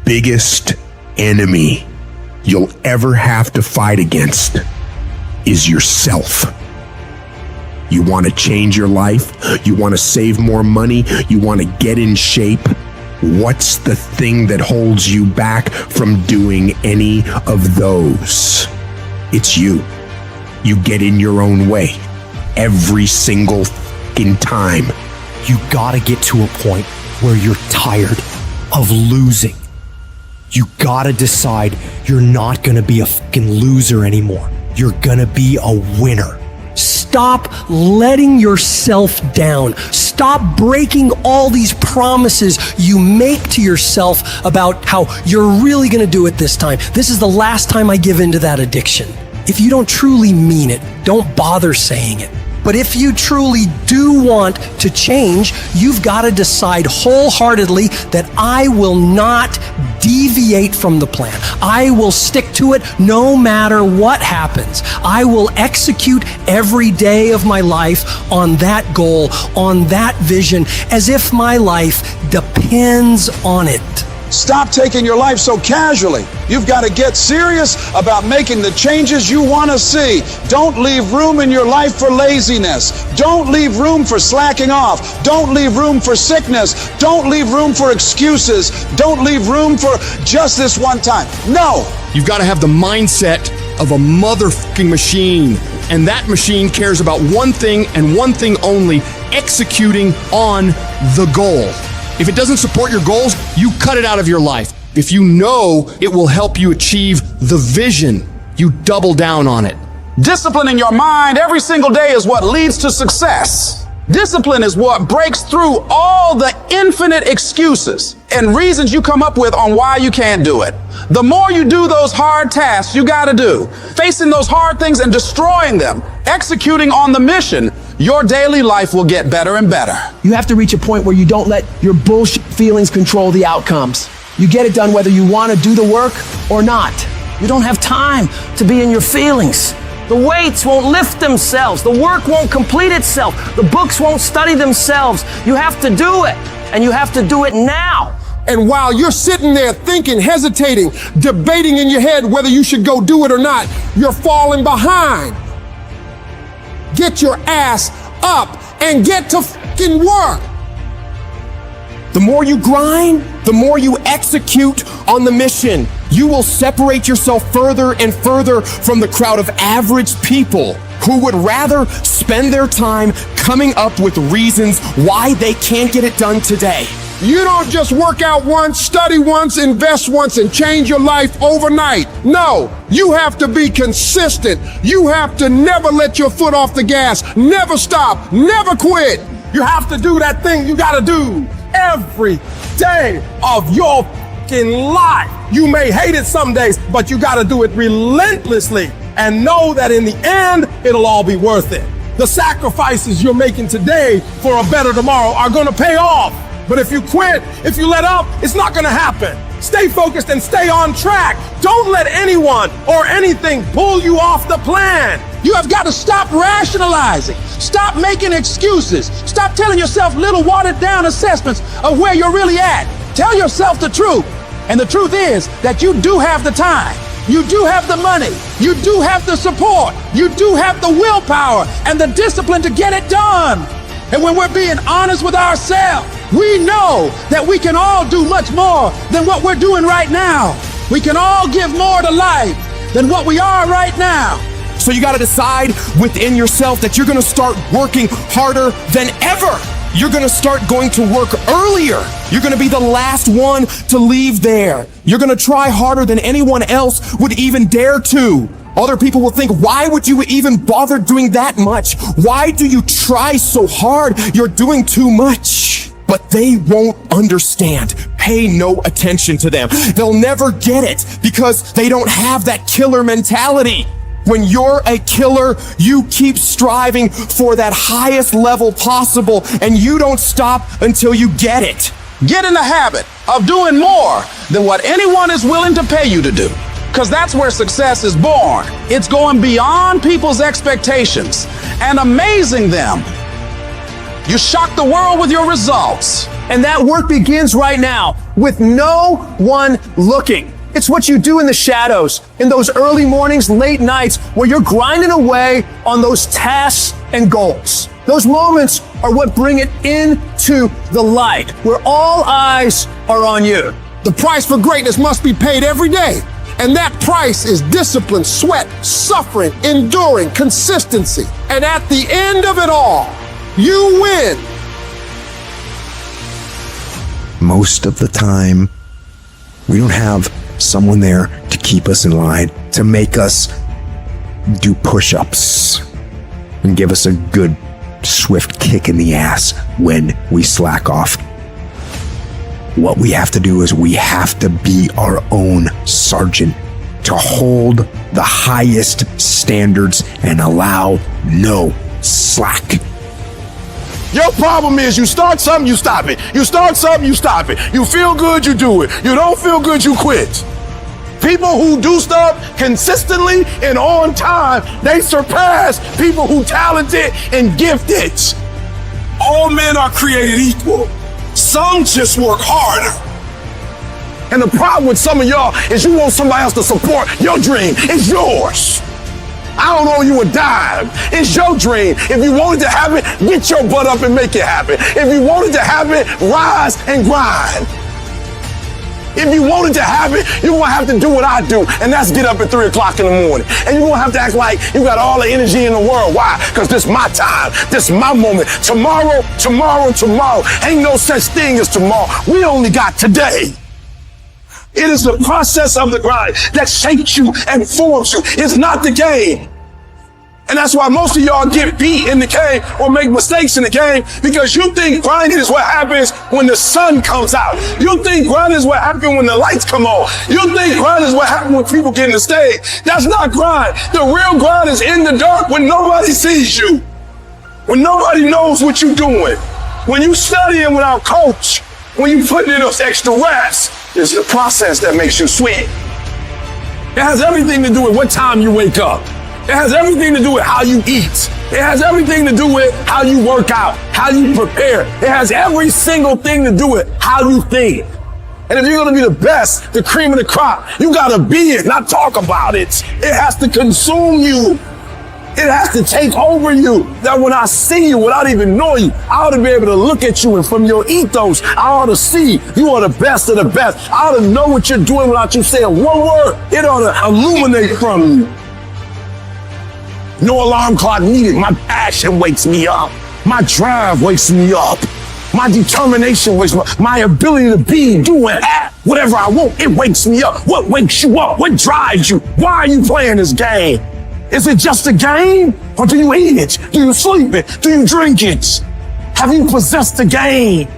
biggest enemy you'll ever have to fight against is yourself. You want to change your life? You want to save more money? You want to get in shape? What's the thing that holds you back from doing any of those? It's you. You get in your own way every single f***ing time. You gotta get to a point where you're tired of losing. You gotta decide you're not gonna be a fucking loser anymore. You're gonna be a winner. Stop letting yourself down. Stop breaking all these promises you make to yourself about how you're really gonna do it this time. This is the last time I give in to that addiction. If you don't truly mean it, don't bother saying it. But if you truly do want to change, you've got to decide wholeheartedly that I will not deviate from the plan. I will stick to it no matter what happens. I will execute every day of my life on that goal, on that vision, as if my life depends on it. Stop taking your life so casually. You've got to get serious about making the changes you want to see. Don't leave room in your life for laziness. Don't leave room for slacking off. Don't leave room for sickness. Don't leave room for excuses. Don't leave room for just this one time. No! You've got to have the mindset of a motherfucking machine. And that machine cares about one thing and one thing only: executing on the goal. If it doesn't support your goals, you cut it out of your life. If you know it will help you achieve the vision, you double down on it. Discipline in your mind every single day is what leads to success. Discipline is what breaks through all the infinite excuses and reasons you come up with on why you can't do it. The more you do those hard tasks you gotta do, facing those hard things and destroying them, executing on the mission, your daily life will get better and better. You have to reach a point where you don't let your bullshit feelings control the outcomes. You get it done whether you want to do the work or not. You don't have time to be in your feelings. The weights won't lift themselves. The work won't complete itself. The books won't study themselves. You have to do it, and you have to do it now. And while you're sitting there thinking, hesitating, debating in your head whether you should go do it or not, you're falling behind. Get your ass up and get to fucking work. The more you grind, the more you execute on the mission. You will separate yourself further and further from the crowd of average people who would rather spend their time coming up with reasons why they can't get it done today. You don't just work out once, study once, invest once, and change your life overnight. No, you have to be consistent. You have to never let your foot off the gas, never stop, never quit. You have to do that thing you gotta do every day of your fucking life. You may hate it some days, but you gotta do it relentlessly and know that in the end, it'll all be worth it. The sacrifices you're making today for a better tomorrow are gonna pay off. But if you quit, if you let up, it's not gonna happen. Stay focused and stay on track. Don't let anyone or anything pull you off the plan. You have got to stop rationalizing. Stop making excuses. Stop telling yourself little watered down assessments of where you're really at. Tell yourself the truth. And the truth is that you do have the time. You do have the money. You do have the support. You do have the willpower and the discipline to get it done. And when we're being honest with ourselves, we know that we can all do much more than what we're doing right now. We can all give more to life than what we are right now. So you gotta decide within yourself that you're gonna start working harder than ever. You're gonna start going to work earlier. You're gonna be the last one to leave there. You're gonna try harder than anyone else would even dare to. Other people will think, why would you even bother doing that much? Why do you try so hard? You're doing too much. But they won't understand. Pay no attention to them. They'll never get it because they don't have that killer mentality. When you're a killer, you keep striving for that highest level possible, and you don't stop until you get it. Get in the habit of doing more than what anyone is willing to pay you to do. Because that's where success is born. It's going beyond people's expectations and amazing them. You shock the world with your results. And that work begins right now with no one looking. It's what you do in the shadows, in those early mornings, late nights, where you're grinding away on those tasks and goals. Those moments are what bring it into the light, where all eyes are on you. The price for greatness must be paid every day. And that price is discipline, sweat, suffering, enduring, consistency. And at the end of it all, you win. Most of the time, we don't have someone there to keep us in line, to make us do push-ups and give us a good, swift kick in the ass when we slack off. What we have to do is we have to be our own sergeant, to hold the highest standards and allow no slack. Your problem is you start something, you stop it. You start something, you stop it. You feel good, you do it. You don't feel good, you quit. People who do stuff consistently and on time, they surpass people who talented and gifted. All men are created equal. Some just work harder. And the problem with some of y'all is you want somebody else to support your dream. It's yours. I don't owe you a dime. It's your dream. If you wanted to have it, get your butt up and make it happen. If you wanted to have it, rise and grind. If you wanted to have it, you're gonna have to do what I do, and that's get up at 3 o'clock in the morning. And you're gonna have to act like you got all the energy in the world. Why? Because this is my time. This is my moment. Tomorrow. Ain't no such thing as tomorrow. We only got today. It is the process of the grind that shapes you and forms you. It's not the game. And that's why most of y'all get beat in the game or make mistakes in the game, because you think grinding is what happens when the sun comes out. You think grinding is what happens when the lights come on. You think grinding is what happens when people get in the stage. That's not grind. The real grind is in the dark when nobody sees you, when nobody knows what you're doing, when you studying without coach, when you putting in those extra reps. It's the process that makes you sweat. It has everything to do with what time you wake up. It has everything to do with how you eat. It has everything to do with how you work out, how you prepare. It has every single thing to do with how you think. And if you're gonna be the best, the cream of the crop, you gotta be it, not talk about it. It has to consume you. It has to take over you. That when I see you, without even knowing you, I ought to be able to look at you, and from your ethos, I ought to see you are the best of the best. I ought to know what you're doing without you saying one word. It ought to illuminate from you. No alarm clock needed. My passion wakes me up. My drive wakes me up. My determination wakes me up. My ability to be, do, and act whatever I want, it wakes me up. What wakes you up? What drives you? Why are you playing this game? Is it just a game? Or do you eat it? Do you sleep it? Do you drink it? Have you possessed the game?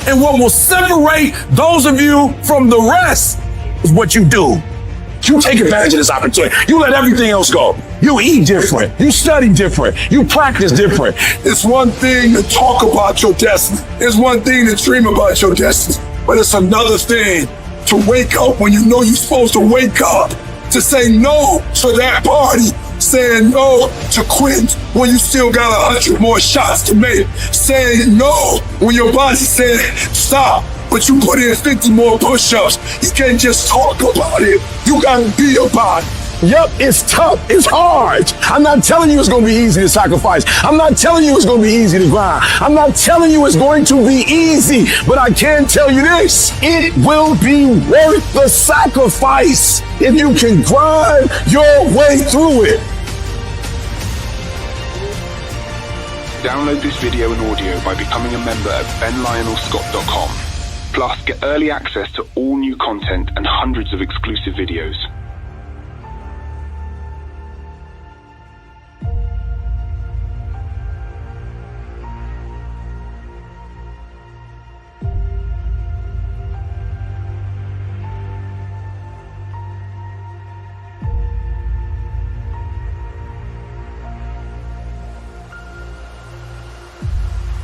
And what will separate those of you from the rest is what you do. You take advantage of this opportunity. You let everything else go. You eat different. You study different. You practice different. It's one thing to talk about your destiny. It's one thing to dream about your destiny. But it's another thing to wake up when you know you're supposed to wake up. To say no to that party. Saying no to quit when you still got 100 more shots to make. Saying no when your body said stop, but you put in 50 more push-ups. You can't just talk about it. You gotta be about it. Yep, it's tough, it's hard. I'm not telling you it's gonna be easy to sacrifice. I'm not telling you it's gonna be easy to grind. I'm not telling you it's going to be easy, but I can tell you this, it will be worth the sacrifice if you can grind your way through it. Download this video and audio by becoming a member at benlionelscott.com. Plus, get early access to all new content and hundreds of exclusive videos.